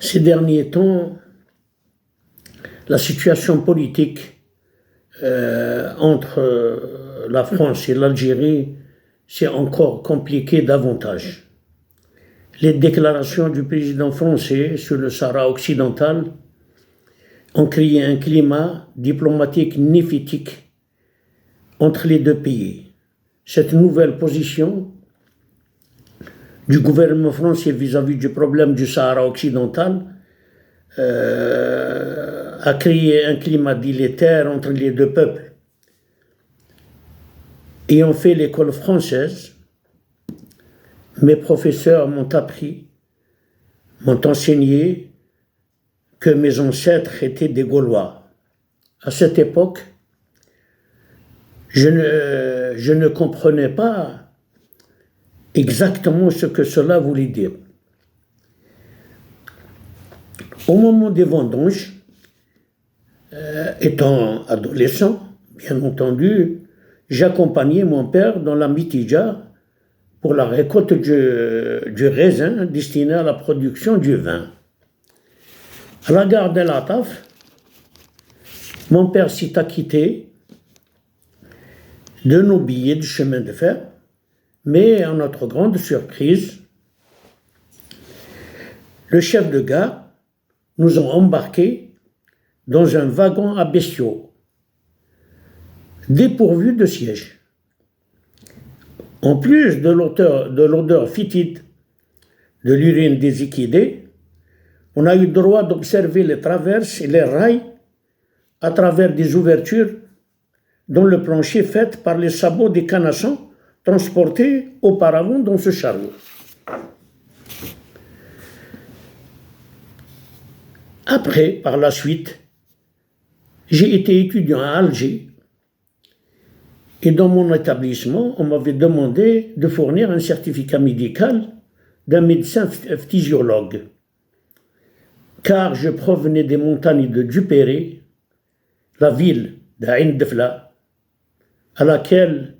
Ces derniers temps, la situation politique entre la France et l'Algérie s'est encore compliquée davantage. Les déclarations du président français sur le Sahara occidental ont créé un climat diplomatique néphitique entre les deux pays. Cette nouvelle position du gouvernement français vis-à-vis du problème du Sahara occidental a créé un climat délétère entre les deux peuples. Ayant fait l'école française, mes professeurs m'ont appris, m'ont enseigné que mes ancêtres étaient des Gaulois. À cette époque, je ne comprenais pas exactement ce que cela voulait dire. Au moment des vendanges, étant adolescent, bien entendu, j'accompagnais mon père dans la mitidja pour la récolte du raisin destiné à la production du vin. À la gare d'El Ataf, mon père s'est acquitté de nos billets de chemin de fer, mais à notre grande surprise, le chef de gare nous a embarqués dans un wagon à bestiaux, dépourvu de siège. En plus de l'odeur fétide de l'urine des équidés, on a eu le droit d'observer les traverses et les rails à travers des ouvertures dans le plancher faites par les sabots des canassons transportés auparavant dans ce chariot. Après, par la suite, j'ai été étudiant à Alger et dans mon établissement, on m'avait demandé de fournir un certificat médical d'un médecin physiologue, car je provenais des montagnes de Dupéré, la ville d'Ain Defla, à laquelle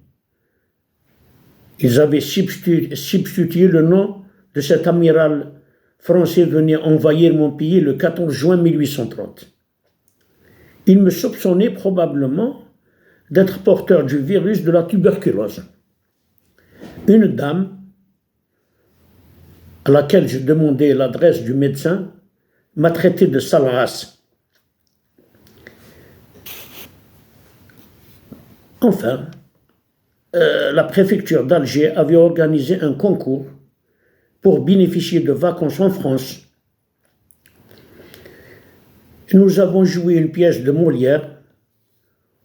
ils avaient substitué le nom de cet amiral français venu envahir mon pays le 14 juin 1830. Il me soupçonnait probablement d'être porteur du virus de la tuberculose. Une dame, à laquelle je demandais l'adresse du médecin, m'a traité de sale race. Enfin, la préfecture d'Alger avait organisé un concours pour bénéficier de vacances en France. Et nous avons joué une pièce de Molière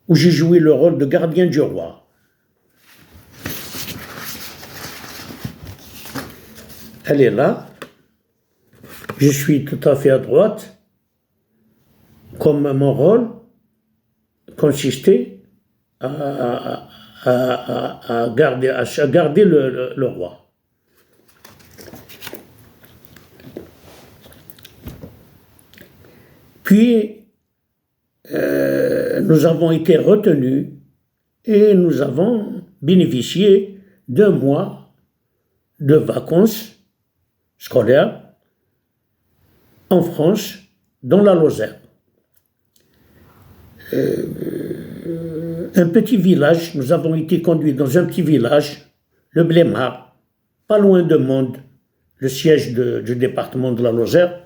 où j'ai joué le rôle de gardien du roi. Elle est là. Je suis tout à fait à droite, comme mon rôle consistait à garder le roi. Puis, nous avons été retenus et nous avons bénéficié d'1 mois de vacances scolaires en France, dans la Lozère. Un petit village, nous avons été conduits dans un petit village, le Blémard, pas loin de Mende, le siège du département de la Lozère.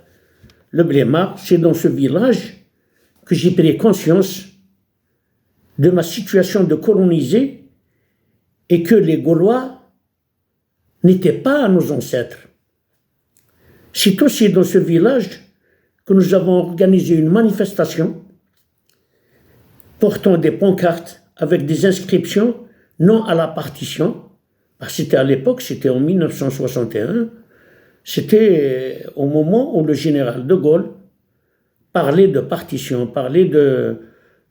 Le Blémard, c'est dans ce village que j'ai pris conscience de ma situation de colonisé et que les Gaulois n'étaient pas nos ancêtres. C'est aussi dans ce village que nous avons organisé une manifestation portant des pancartes avec des inscriptions non à la partition, parce que c'était à l'époque, c'était en 1961, c'était au moment où le général de Gaulle parlait de partition, parlait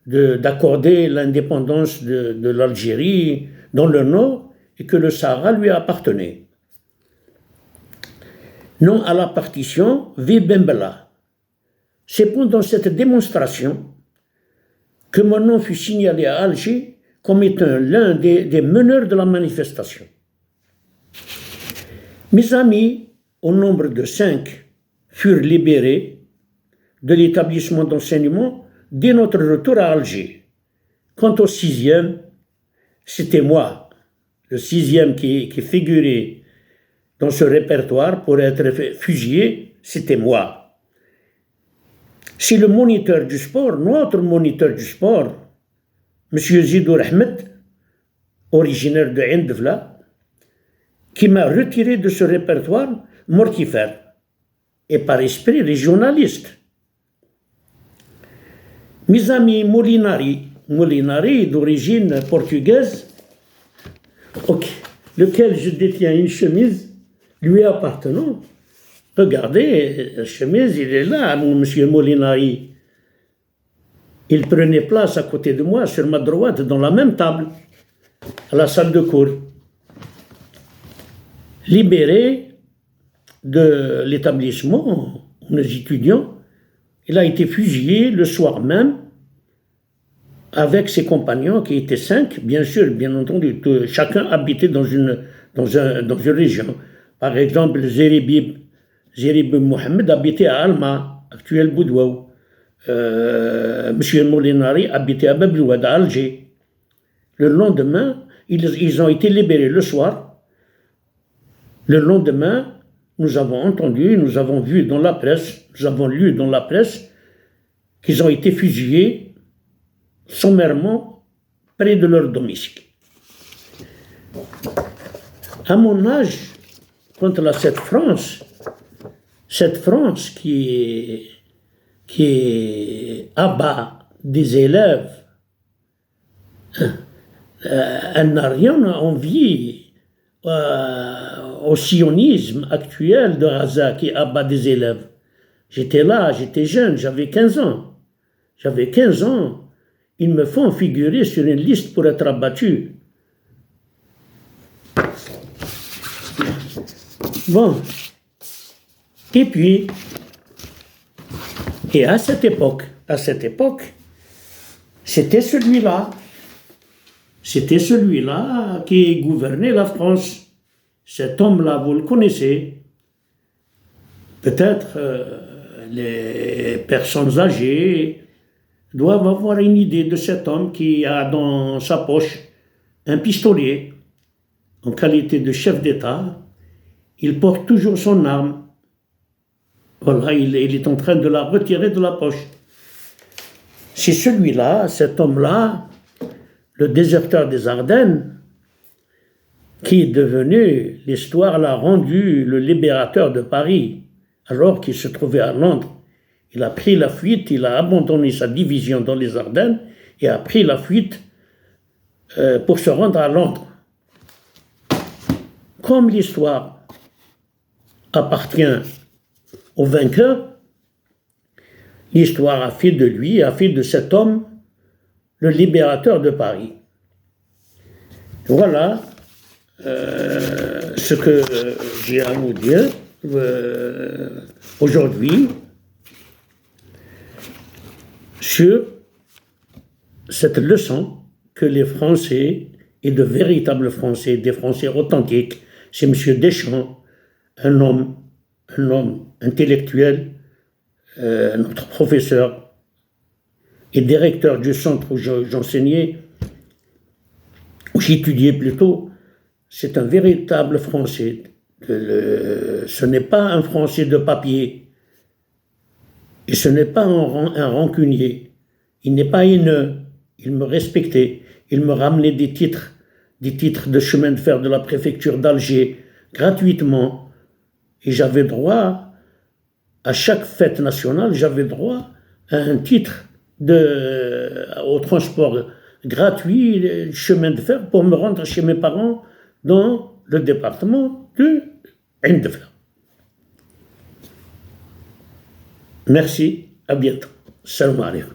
d'accorder l'indépendance de l'Algérie dans le nord et que le Sahara lui appartenait. Non à la partition, vive Bembela. C'est pendant cette démonstration que mon nom fut signalé à Alger comme étant l'un des meneurs de la manifestation. Mes amis, au nombre de 5, furent libérés de l'établissement d'enseignement dès notre retour à Alger. Quant au 6e, c'était moi, le 6e qui figurait dans ce répertoire pour être fusillé, c'était moi. C'est le moniteur du sport, notre moniteur du sport, M. Zidour Ahmed, originaire de Indevla, qui m'a retiré de ce répertoire mortifère, et par esprit régionaliste. Mes amis Molinari d'origine portugaise, lequel je détiens une chemise lui appartenant. Regardez, la chemise, il est là, mon monsieur Molinari. Il prenait place à côté de moi, sur ma droite, dans la même table, à la salle de cours. Libéré de l'établissement, nos étudiants, il a été fusillé le soir même avec ses compagnons qui étaient 5, bien sûr, bien entendu. Chacun habitait dans une région. Par exemple, Zerib Mohamed habitait à Alma, actuel Boudouou. Monsieur Molinari habitait à Bablouad, à Alger. Le lendemain, ils ont été libérés le soir. Le lendemain, nous avons entendu, nous avons vu dans la presse, nous avons lu dans la presse qu'ils ont été fusillés sommairement près de leur domicile. À mon âge, contre cette France qui abat des élèves, elle n'a rien à envier au sionisme actuel de Gaza qui abat des élèves. J'étais là, j'étais jeune, j'avais 15 ans. Ils me font figurer sur une liste pour être abattu. Bon. Et puis, à cette époque, c'était celui-là qui gouvernait la France. Cet homme-là, vous le connaissez. Peut-être les personnes âgées doivent avoir une idée de cet homme qui a dans sa poche un pistolet. En qualité de chef d'État, il porte toujours son arme. Voilà, il est en train de la retirer de la poche. C'est celui-là, cet homme-là, le déserteur des Ardennes, qui est devenu, l'histoire l'a rendu le libérateur de Paris, alors qu'il se trouvait à Londres. Il a pris la fuite, il a abandonné sa division dans les Ardennes et a pris la fuite pour se rendre à Londres. Comme l'histoire appartient au vainqueur, l'histoire a fait de cet homme, le libérateur de Paris. Voilà ce que j'ai à vous dire aujourd'hui sur cette leçon que les Français, et de véritables Français, des Français authentiques, c'est M. Deschamps, un homme intellectuel, notre professeur et directeur du centre où j'enseignais, où j'étudiais plutôt, c'est un véritable Français. Ce n'est pas un Français de papier. Et ce n'est pas un rancunier. Il n'est pas haineux. Il me respectait. Il me ramenait des titres de chemin de fer de la préfecture d'Alger, gratuitement. Et j'avais droit, à chaque fête nationale, j'avais droit à un titre au transport gratuit, chemin de fer, pour me rendre chez mes parents dans le département de Indevla. Merci, à bientôt. Salam alaikum.